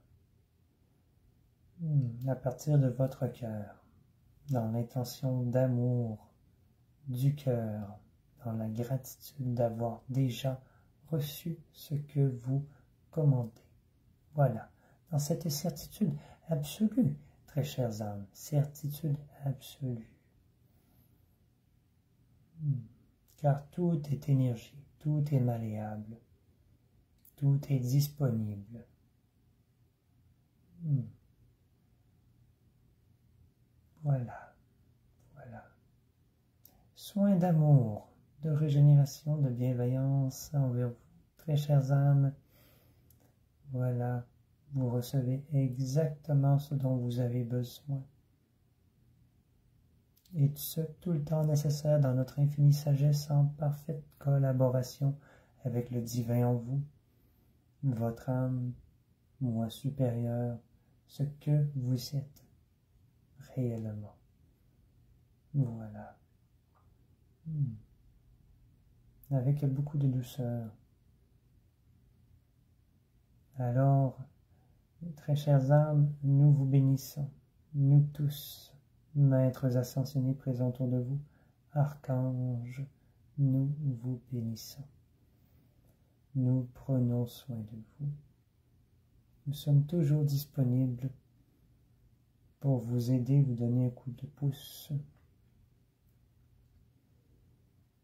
À partir de votre cœur, dans l'intention d'amour du cœur, dans la gratitude d'avoir déjà reçu ce que vous commandez. Voilà. Dans cette certitude absolue, très chères âmes, certitude absolue. Car tout est énergie, tout est malléable, tout est disponible. Voilà, voilà. Soin d'amour, de régénération, de bienveillance envers vous, très chères âmes. Voilà. Vous recevez exactement ce dont vous avez besoin. Et ce, tout le temps nécessaire dans notre infinie sagesse en parfaite collaboration avec le divin en vous, votre âme, moi supérieur, ce que vous êtes réellement. Voilà. Avec beaucoup de douceur. Alors, très chères âmes, nous vous bénissons, nous tous, maîtres ascensionnés présents autour de vous, archanges, nous vous bénissons. Nous prenons soin de vous. Nous sommes toujours disponibles pour vous aider, vous donner un coup de pouce,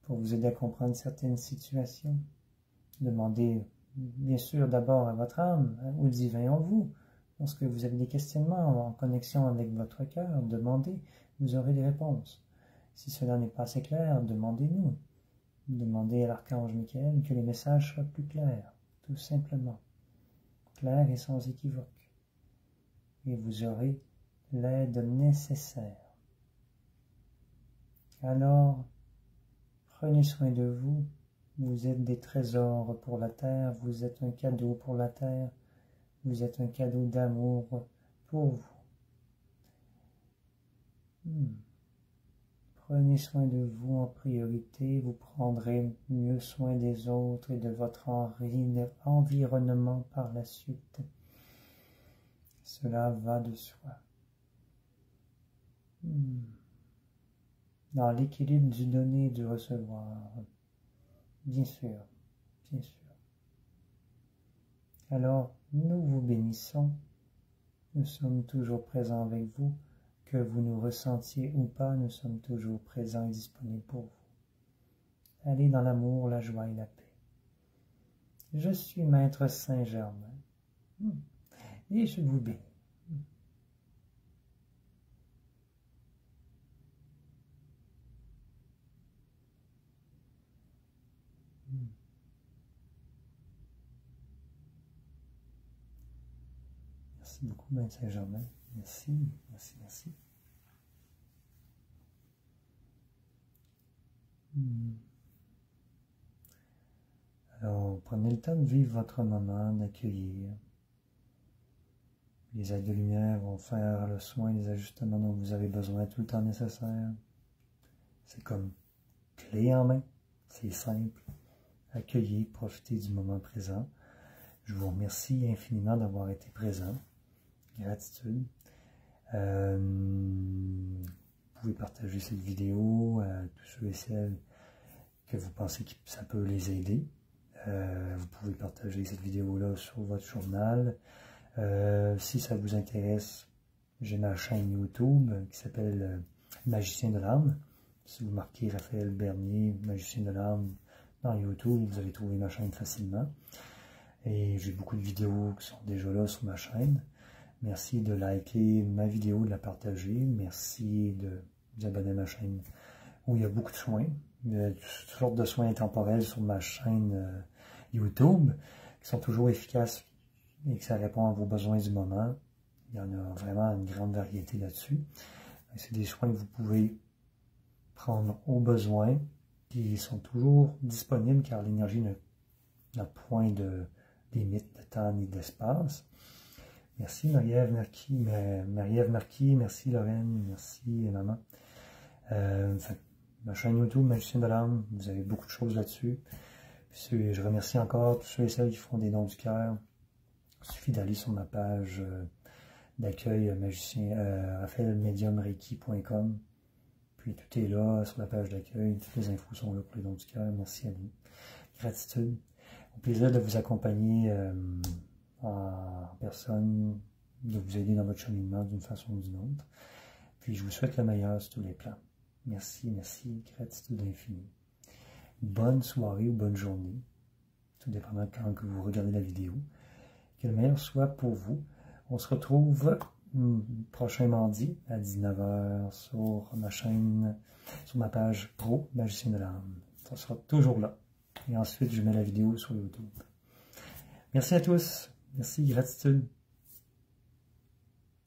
pour vous aider à comprendre certaines situations. Demandez bien sûr d'abord à votre âme, au divin en vous. Lorsque vous avez des questionnements en connexion avec votre cœur, demandez, vous aurez des réponses. Si cela n'est pas assez clair, demandez-nous. Demandez à l'archange Michael que les messages soient plus clairs, tout simplement. Clairs et sans équivoque. et vous aurez l'aide nécessaire. Alors, prenez soin de vous. Vous êtes des trésors pour la terre, vous êtes un cadeau pour la terre, vous êtes un cadeau d'amour pour vous. Prenez soin de vous en priorité, vous prendrez mieux soin des autres et de votre environnement par la suite. Cela va de soi. Dans l'équilibre du donner et du recevoir. Bien sûr, bien sûr. Alors, nous vous bénissons. Nous sommes toujours présents avec vous. Que vous nous ressentiez ou pas, nous sommes toujours présents et disponibles pour vous. Allez dans l'amour, la joie et la paix. Je suis Maître Saint-Germain et je vous bénis. Merci beaucoup, Maître Saint-Germain. Merci, merci, merci. Alors, prenez le temps de vivre votre moment, d'accueillir. Les aides de lumière vont faire le soin, les ajustements dont vous avez besoin tout le temps nécessaire. C'est comme clé en main, c'est simple. Accueillez, profitez du moment présent. Je vous remercie infiniment d'avoir été présent. Gratitude. Vous pouvez partager cette vidéo à tous ceux et celles que vous pensez que ça peut les aider. Vous pouvez partager cette vidéo-là sur votre journal. Si ça vous intéresse, j'ai ma chaîne YouTube qui s'appelle Magicien de l'âme. Si vous marquez Raphaël Bernier, Magicien de l'âme, dans YouTube, vous allez trouver ma chaîne facilement. Et j'ai beaucoup de vidéos qui sont déjà là sur ma chaîne. Merci de liker ma vidéo, de la partager. Merci de vous abonner à ma chaîne où il y a beaucoup de soins. Il y a toutes sortes de soins intemporels sur ma chaîne YouTube qui sont toujours efficaces et que ça répond à vos besoins du moment. Il y en a vraiment une grande variété là-dessus. C'est des soins que vous pouvez prendre au besoin, qui sont toujours disponibles car l'énergie n'a point de limite de temps ni d'espace. Merci Marie-Ève Marquis, merci Lorraine, merci maman. Ma chaîne YouTube, Magicien de l'âme, vous avez beaucoup de choses là-dessus. Je remercie encore tous ceux et celles qui font des dons du cœur. Il suffit d'aller sur ma page d'accueil raphaelmediumreiki.com. Puis tout est là sur la page d'accueil, toutes les infos sont là pour les dons du cœur. Merci à vous. Gratitude. Au plaisir de vous accompagner en personne, de vous aider dans votre cheminement d'une façon ou d'une autre. Puis je vous souhaite le meilleur sur tous les plans. Merci, merci, gratitude infinie. Bonne soirée ou bonne journée, tout dépendant de quand que vous regardez la vidéo. Que le meilleur soit pour vous. On se retrouve prochain mardi à 19 h sur ma chaîne, sur ma page pro Magicien de l'âme. Ça sera toujours là. Et ensuite, je mets la vidéo sur YouTube. Merci à tous. Merci, gratitude.